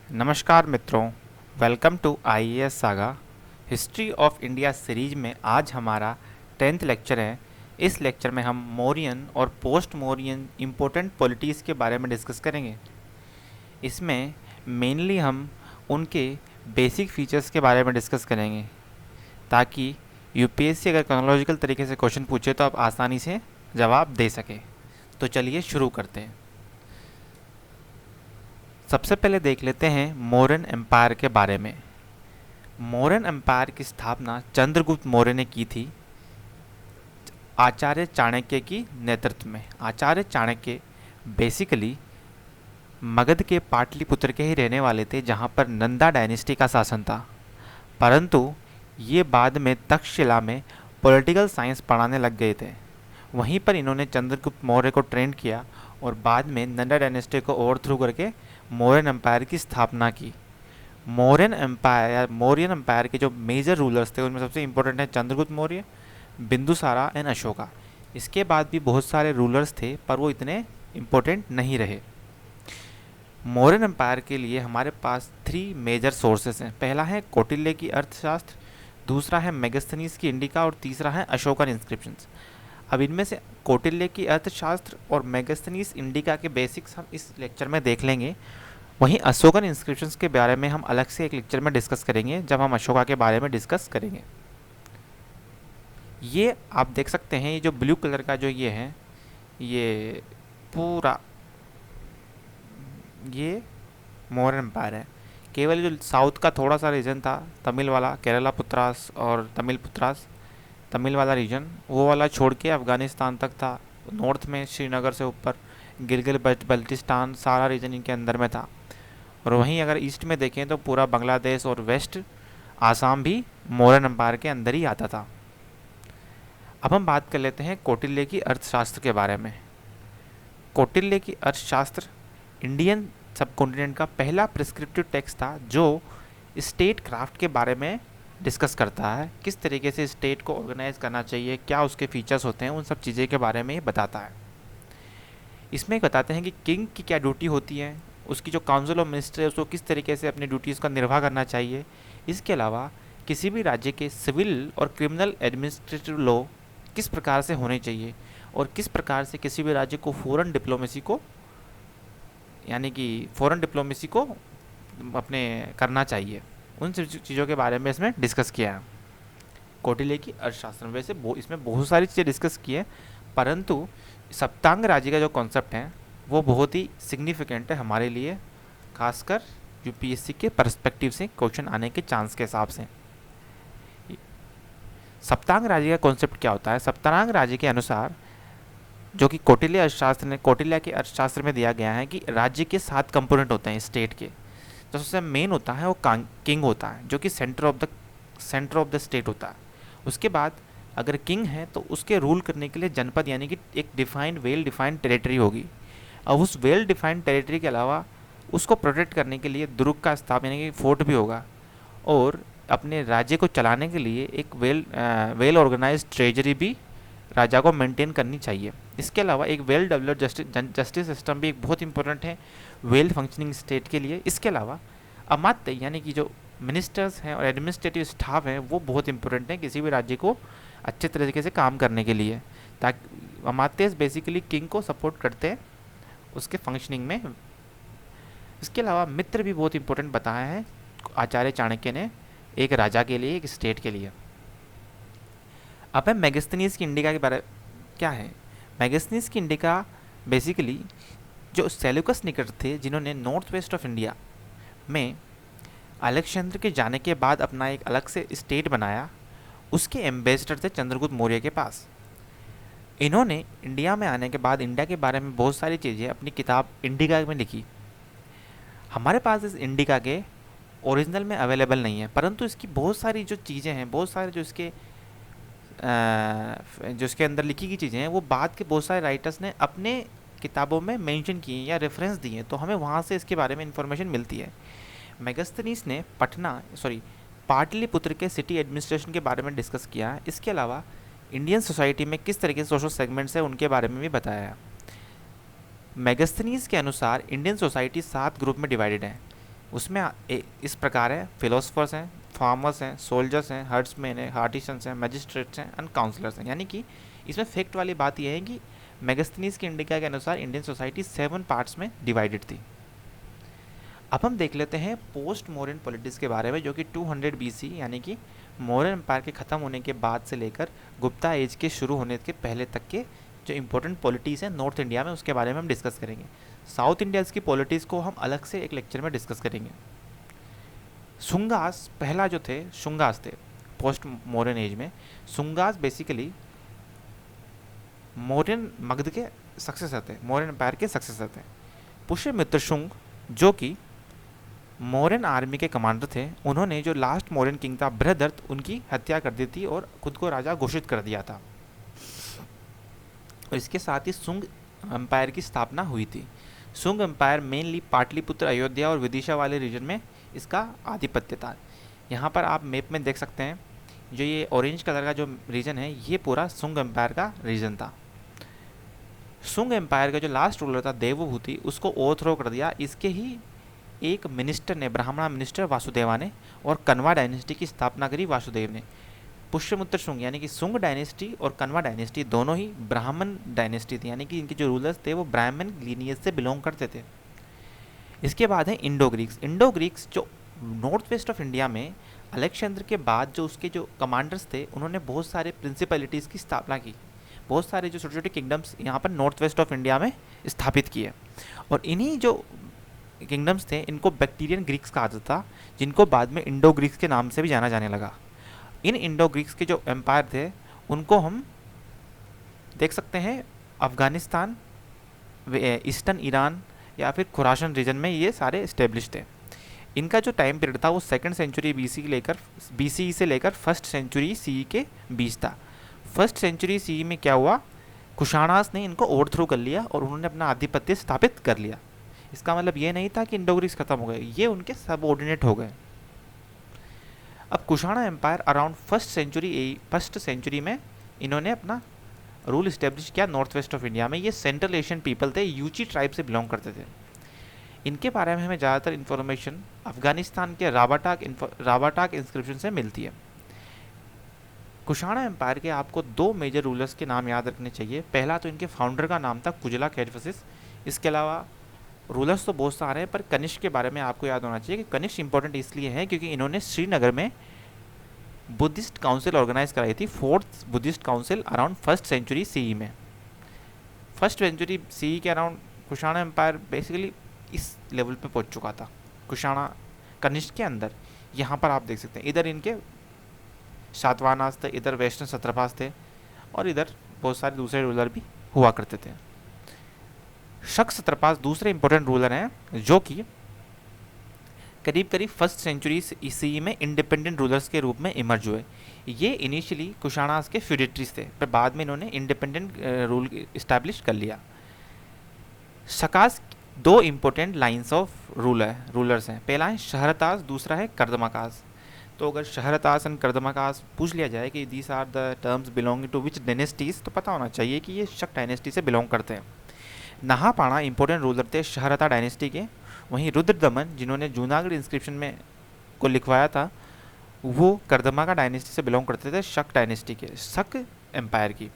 नमस्कार मित्रों, welcome to IAS saga history of India series में आज हमारा 10th लेक्चर है। इस लेक्चर में हम मौर्यन और पोस्ट मौर्यन इम्पोर्टेंट पॉलिटीज़ के बारे में डिस्कस करेंगे। इसमें मेनली हम उनके बेसिक फीचर्स के बारे में डिस्कस करेंगे ताकि यूपीएससी अगर क्रोनोलॉजिकल तरीके से क्वेश्चन पूछे तो आप आसानी से जवाब दे सकें। तो चलिए शुरू करते हैं। सबसे पहले देख लेते हैं मौर्यन एम्पायर के बारे में। मौर्यन एम्पायर की स्थापना चंद्रगुप्त मौर्य ने की थी आचार्य चाणक्य की नेतृत्व में। आचार्य चाणक्य बेसिकली मगध के पाटलिपुत्र के ही रहने वाले थे, जहां पर नंदा डायनेस्टी का शासन था, परंतु ये बाद में तक्षशिला में पॉलिटिकल साइंस पढ़ाने लग गए थे। वहीं पर इन्होंने चंद्रगुप्त मौर्य को ट्रेन किया और बाद में नंदा डायनेस्टी को ओवरथ्रो करके मौर्यन एम्पायर की स्थापना की। मौर्यन एम्पायर के जो मेजर रूलर्स थे उनमें सबसे इंपॉर्टेंट है चंद्रगुप्त मौर्य, बिंदुसारा एंड अशोका। इसके बाद भी बहुत सारे रूलर्स थे पर वो इतने इम्पोर्टेंट नहीं रहे। मौर्यन एम्पायर के लिए हमारे पास 3 मेजर सोर्सेस हैं। पहला है कौटिल्य की अर्थशास्त्र, दूसरा है मेगास्थनीज की इंडिका और तीसरा है अशोकन इंस्क्रिप्शंस। अब इनमें से कौटिल्य की अर्थशास्त्र और मेगास्थनीज इंडिका के बेसिक्स हम इस लेक्चर में देख लेंगे। वहीं अशोकन इंस्क्रिप्शंस के बारे में हम अलग से एक लेक्चर में डिस्कस करेंगे जब हम अशोका के बारे में डिस्कस करेंगे। ये आप देख सकते हैं, ये जो ब्लू कलर का जो ये है, ये पूरा ये मौर्यन एम्पायर है। केवल जो साउथ का थोड़ा सा रीजन था तमिल वाला, केरला पुत्रास और तमिल पुत्रास, तमिल वाला रीजन, वो वाला छोड़ के अफ़गानिस्तान तक था। नॉर्थ में श्रीनगर से ऊपर गिलगित बल्टिस्तान सारा रीजन इनके अंदर में था। और वहीं अगर ईस्ट में देखें तो पूरा बांग्लादेश और वेस्ट आसाम भी मौर्यन एम्पायर के अंदर ही आता था। अब हम बात कर लेते हैं कौटिल्य की अर्थशास्त्र के बारे में। कौटिल्य की अर्थशास्त्र इंडियन सब कॉन्टिनेंट का पहला प्रिस्क्रिप्टिव टेक्स्ट था जो स्टेट क्राफ्ट के बारे में डिस्कस करता है। किस तरीके से स्टेट को ऑर्गेनाइज करना चाहिए, क्या उसके फीचर्स होते हैं, उन सब चीज़ें के बारे में ये बताता है। इसमें बताते हैं कि किंग की क्या ड्यूटी होती है, उसकी जो काउंसिल ऑफ मिनिस्टर है उसको किस तरीके से अपनी ड्यूटीज़ का निर्वाह करना चाहिए। इसके अलावा किसी भी राज्य के सिविल और क्रिमिनल एडमिनिस्ट्रेटिव लॉ किस प्रकार से होने चाहिए और किस प्रकार से किसी भी राज्य को फॉरेन डिप्लोमेसी को अपने करना चाहिए, उन चीज़ों के बारे में इसमें डिस्कस किया है। कौटिल्य की अर्थशास्त्र वैसे इसमें बहुत सारी चीज़ें डिस्कस की है, परंतु सप्तांग राज्य का जो कॉन्सेप्ट है वो बहुत ही सिग्निफिकेंट है हमारे लिए, खासकर यूपीएससी के पर्सपेक्टिव से क्वेश्चन आने के चांस के हिसाब से। सप्तांग राज्य का कॉन्सेप्ट क्या होता है? सप्तांग राज्य के अनुसार, जो कि कौटिल्य के अर्थशास्त्र में दिया गया है कि राज्य के 7 कंपोनेंट होते हैं स्टेट के। तो सबसे मेन होता है वो किंग होता है, जो कि सेंटर ऑफ द स्टेट होता है। उसके बाद अगर किंग है तो उसके रूल करने के लिए जनपद यानी कि एक वेल डिफाइंड टेरिटरी होगी। अब उस वेल डिफाइंड टेरिटरी के अलावा उसको प्रोटेक्ट करने के लिए दुर्ग का स्थापना यानी कि फोर्ट भी होगा, और अपने राज्य को चलाने के लिए एक वेल ऑर्गेनाइज ट्रेजरी भी राजा को मेंटेन करनी चाहिए। इसके अलावा एक वेल डेवलप्ड जस्टिस सिस्टम भी एक बहुत इंपॉर्टेंट है वेल फंक्शनिंग स्टेट के लिए। इसके अलावा अमात्य यानी कि जो मिनिस्टर्स हैं और एडमिनिस्ट्रेटिव स्टाफ हैं वो बहुत इंपॉर्टेंट हैं किसी भी राज्य को अच्छे तरीके से काम करने के लिए, ताकि अमात्य बेसिकली किंग को सपोर्ट करते हैं उसके फंक्शनिंग में। इसके अलावा मित्र भी बहुत इंपॉर्टेंट बताया है आचार्य चाणक्य ने एक राजा के लिए, एक स्टेट के लिए। अब है मेगास्थनीज की इंडिका के बारे क्या है। मेगास्थनीज की इंडिका बेसिकली जो सेल्यूकस निकट थे जिन्होंने नॉर्थ वेस्ट ऑफ इंडिया में अलेक्जेंडर के जाने के बाद अपना एक अलग से स्टेट बनाया, उसके एम्बेसडर थे चंद्रगुप्त मौर्य के पास। इन्होंने इंडिया में आने के बाद इंडिया के बारे में बहुत सारी चीज़ें अपनी किताब इंडिका में लिखी। हमारे पास इस इंडिका के ओरिजिनल में अवेलेबल नहीं है, परंतु इसकी बहुत सारी जो चीज़ें हैं, बहुत सारे जो इसके अंदर लिखी गई चीज़ें हैं वो बाद के बहुत सारे राइटर्स ने अपने किताबों में मेंशन किए या रेफरेंस दिए, तो हमें वहाँ से इसके बारे में इंफॉर्मेशन मिलती है। मेगास्थनीज ने पाटलिपुत्र के सिटी एडमिनिस्ट्रेशन के बारे में डिस्कस किया है। इसके अलावा इंडियन सोसाइटी में किस तरीके से सोशल सेगमेंट्स है उनके बारे में भी बताया है। मेगास्थनीज के अनुसार इंडियन सोसाइटी 7 ग्रुप में डिवाइडेड है। उसमें इस प्रकार है, फिलोसफर्स हैं, फार्मर्स हैं, सोल्जर्स हैं, हर्ट्समैन हैं, आर्टिसंस हैं, मजिस्ट्रेट्स हैं एंड काउंसलर्स हैं। यानी कि इसमें फैक्ट वाली बात यह है कि मेगास्थनीज की इंडिका के अनुसार इंडियन सोसाइटी 7 पार्ट्स में डिवाइडेड थी। अब हम देख लेते हैं पोस्ट मौर्यन पॉलिटिक्स के बारे में, जो कि 200 BC यानी कि मौर्यन एम्पायर के ख़त्म होने के बाद से लेकर गुप्ता एज के शुरू होने के पहले तक के जो इंपॉर्टेंट पॉलिटीज़ हैं नॉर्थ इंडिया में, उसके बारे में हम डिस्कस करेंगे। साउथ इंडियाज़ की पॉलिटिक्स को हम अलग से एक लेक्चर में डिस्कस करेंगे। शुंगास पहला जो थे, शुंगास थे पोस्ट मौर्यन एज में। शुंगास बेसिकली मौर्यन मगध के सक्सेसर थे, मौर्यन एम्पायर के सक्सेसर थे। पुष्यमित्र शुंग जो कि मौर्यन आर्मी के कमांडर थे, उन्होंने जो लास्ट मौर्यन किंग था बृहदर्थ, उनकी हत्या कर दी थी और खुद को राजा घोषित कर दिया था। और इसके साथ ही सुंग एम्पायर की स्थापना हुई थी। सुंग एम्पायर मेनली पाटलिपुत्र, अयोध्या और विदिशा वाले रीजन में इसका आधिपत्य था। यहाँ पर आप मैप में देख सकते हैं, जो ये ऑरेंज कलर का जो रीजन है, ये पूरा सुंग एम्पायर का रीजन था। सुंग एम्पायर का जो लास्ट रूलर था देवभूति, उसको ओवरथ्रो कर दिया इसके ही एक मिनिस्टर ने, ब्राह्मणा मिनिस्टर वासुदेवा ने, और कन्वा डायनेस्टी की स्थापना करी वासुदेव ने। पुष्यमित्र शुंग यानी कि सुंग डायनेस्टी और कन्वा डायनेस्टी दोनों ही ब्राह्मण डायनेस्टी थी, यानी कि इनके जो रूलर्स थे वो ब्राह्मण लीनियज से बिलोंग करते थे। इसके बाद है इंडो ग्रीक्स। इंडो ग्रीक्स जो नॉर्थ वेस्ट ऑफ इंडिया में अलेक्जेंडर के बाद जो उसके जो कमांडर्स थे, उन्होंने बहुत सारे प्रिंसिपलिटीज़ की स्थापना की, बहुत सारे जो छोटे छोटे किंगडम्स यहाँ पर नॉर्थ वेस्ट ऑफ इंडिया में स्थापित किए। और इन्हीं जो किंगडम्स थे, इनको बैक्टीरियन ग्रीक्स कहा जाता था, जिनको बाद में इंडो ग्रीक्स के नाम से भी जाना जाने लगा। इन इंडो ग्रीक्स के जो एम्पायर थे, उनको हम देख सकते हैं अफ़गानिस्तान, ईस्टर्न ईरान या फिर खुरासन रीजन में ये सारे इस्टेब्लिश थे। इनका जो टाइम पीरियड था वो 2nd सेंचुरी BC से लेकर 1st सेंचुरी CE के बीच था। 1st सेंचुरी CE में क्या हुआ, कुशाणास ने इनको ओवरथ्रो कर लिया और उन्होंने अपना आधिपत्य स्थापित कर लिया। इसका मतलब ये नहीं था कि इंडो ग्रीक्स खत्म हो गए, ये उनके सबऑर्डिनेट हो गए। अब Kushana empire around 1st century में इन्होंने अपना रूल इस्टेब्लिश किया नॉर्थ वेस्ट ऑफ इंडिया में। ये सेंट्रल एशियन पीपल थे, यूची ट्राइब से बिलोंग करते थे। इनके बारे में हमें ज़्यादातर इन्फॉर्मेशन अफगानिस्तान के राबाटाक इंस्क्रिप्शन से मिलती है। कुशाणा एम्पायर के आपको 2 मेजर रूलर्स के नाम याद रखने चाहिए। पहला तो इनके फाउंडर का नाम था कुजला कैडफिसिस। इसके अलावा रूलर्स तो बहुत सारे हैं, पर कनिष्क के बारे में आपको याद होना चाहिए कि कनिष्क इंपॉर्टेंट इसलिए है क्योंकि इन्होंने श्रीनगर में बुद्धिस्ट काउंसिल ऑर्गेनाइज कराई थी, 4th Buddhist council around 1st century CE में। 1st सेंचुरी CE के अराउंड कुशाणा एम्पायर बेसिकली इस लेवल पे पहुंच चुका था। कुशाणा कनिष्क के अंदर यहाँ पर आप देख सकते हैं, इधर इनके सातवाहनास थे, इधर वेस्टर्न सत्रपास थे, और इधर बहुत सारे दूसरे रूलर भी हुआ करते थे। शक सत्रपास दूसरे इंपॉर्टेंट रूलर हैं, जो कि करीब 1st सेंचुरी CE में इंडिपेंडेंट रूलर्स के रूप में इमर्ज हुए। ये इनिशियली कुशाणास के फ्यूडिटरीज थे, पर बाद में इन्होंने इंडिपेंडेंट रूल इस्टेब्लिश कर लिया। शकास 2 इंपॉर्टेंट लाइंस ऑफ रूलर्स हैं। पहला है शहरतास, दूसरा है कर्दमकास। तो अगर शहरतास एंड कर्दमकास पूछ लिया जाए कि these are the terms belonging to which dynasties, तो पता होना चाहिए कि ये शक डायनेस्टी से बिलोंग करते हैं। नहापाणा इंपॉर्टेंट रूलर थे शहरता डायनेस्टी के। वहीं रुद्रदमन, जिन्होंने जूनागढ़ इंस्क्रिप्शन में को लिखवाया था, वो कर्दमा का डायनेस्टी से बिलोंग करते थे, शक डायनेस्टी के, शक एम्पायर की।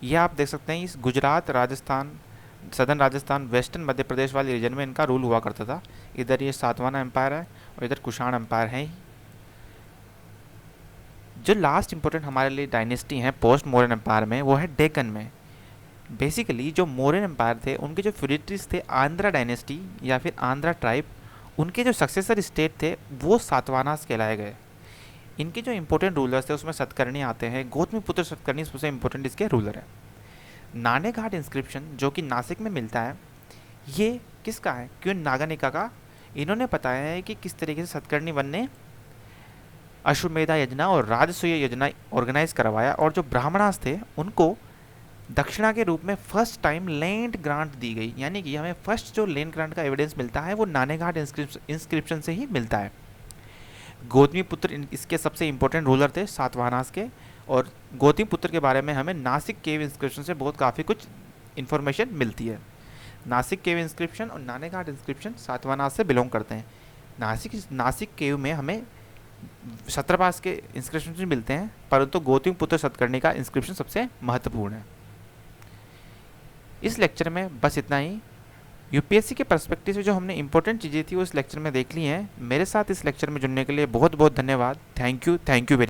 यह आप देख सकते हैं इस गुजरात, राजस्थान, सदर्न राजस्थान, वेस्टर्न मध्य प्रदेश वाले रीजन में इनका रूल हुआ करता था। इधर ये सातवाना एम्पायर है और इधर कुषाण एम्पायर है। जो लास्ट इंपॉर्टेंट हमारे लिए डायनेस्टी है पोस्ट मौर्यन एम्पायर में, वो है डेक्कन में। बेसिकली जो मौर्यन एम्पायर थे, उनके जो फ्यूडिटरीज थे आंध्रा डायनेस्टी या फिर आंध्रा ट्राइब, उनके जो सक्सेसर स्टेट थे वो सातवानास कहलाए गए। इनके जो इंपॉर्टेंट रूलर्स थे उसमें सतकर्णी आते हैं। गौतमीपुत्र सतकर्णी सबसे इंपॉर्टेंट इसके रूलर है। नाणेघाट इंस्क्रिप्शन जो कि नासिक में मिलता है, ये किसका है? क्यों नागानिका का। इन्होंने बताया है कि किस तरीके से सतकर्णी वन ने अश्वमेधा यजना और राजसूय यजना ऑर्गेनाइज करवाया, और जो ब्राह्मणास थे उनको दक्षिणा के रूप में फर्स्ट टाइम लैंड ग्रांट दी गई। यानी कि हमें फर्स्ट जो लैंड ग्रांट का एविडेंस मिलता है वो नाणेघाट इंस्क्रिप्शन से ही मिलता है। गौतमीपुत्र इसके सबसे इंपॉर्टेंट रूलर थे सातवाहनास के, और गौतमीपुत्र के बारे में हमें नासिक केव इंस्क्रिप्शन से बहुत काफ़ी कुछ इन्फॉर्मेशन मिलती है। नासिक केव इंस्क्रिप्शन और नाणेघाट इंस्क्रिप्शन सातवाहनास से बिलोंग करते हैं। नासिक केव में हमें क्षत्रपास के इंस्क्रिप्शन मिलते हैं, परंतु गौतमीपुत्र सतकर्णी का इंस्क्रिप्शन सबसे महत्वपूर्ण है। इस लेक्चर में बस इतना ही। यूपीएससी के पर्सपेक्टिव से जो हमने इंपॉर्टेंट चीज़ें थी वो इस लेक्चर में देख ली हैं। मेरे साथ इस लेक्चर में जुड़ने के लिए बहुत बहुत धन्यवाद। Thank you very